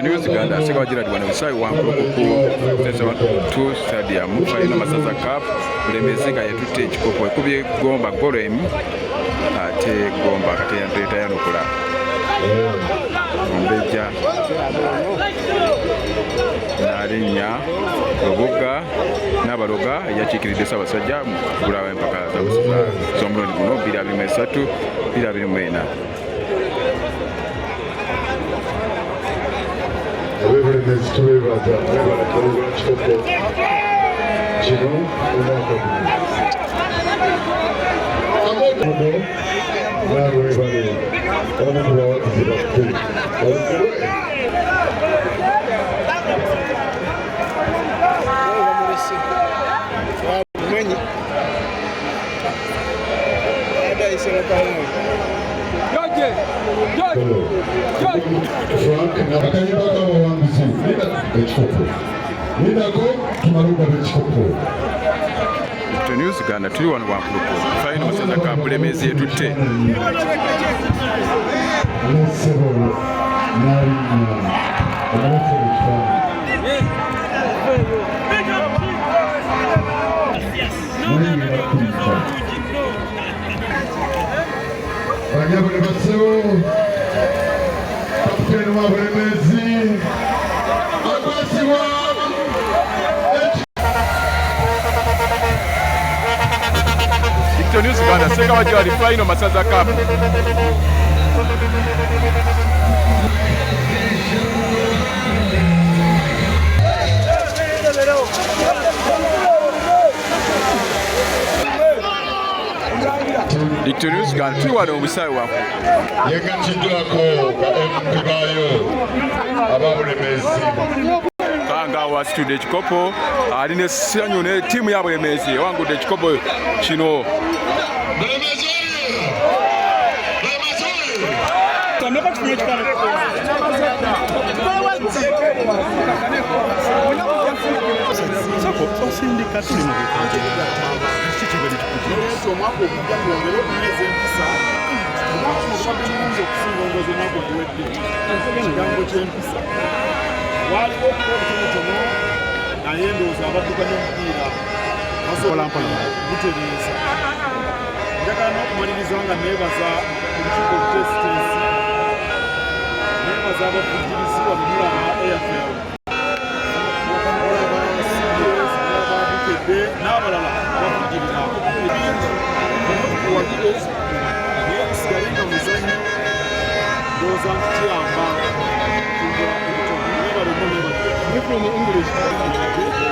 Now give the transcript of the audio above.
News Uganda aseka wagira dwana usayi wankulu ku stadium Ky'amasaza Cup Bulemeezi nga yatutte ekikopo ekubye Gomba-0 ate Gomba kati yandeta yanukula ombejja n'alinnya Lubuga n'abaloga yakiikiridde Ssaabasajja gulawo empaka z'omulundi guno 2023 2024. Bulemeezi tubeebaza kalubula kikopo kino omwaka guno naalwebale omu ku bawagizi baffe akanyumba k'abawanguzi ekikopo nindako tumaluga b'ekikopo. News Uganda tuli wano wankulu ku Ky'amasaza Cup Bulemeezi etutte Banyabule Basebo kapiteni wa Bulemeezi akwasibwa News Uganda seka wajali Ky'amasaza Cup News Uganda tuli wano obusayi wako yegatiddwako ba baayo aba Bulemeezi kanga wasitudde ekikopo alina essanyu ne ttiimu ya Bulemeezi ewangudde ekikopo kino. naye ndowooza abaddukanya omupiira butereeza. Njagala n'okumaliriza nga neebaza olukiiko obutesitensi, neebaza abavujjirizi wabimula aba AFL ababukedde n'abalala abavujjirira ebingi okuwagire naye kisigale nga muzannyo ndowooza nkiyamba from English.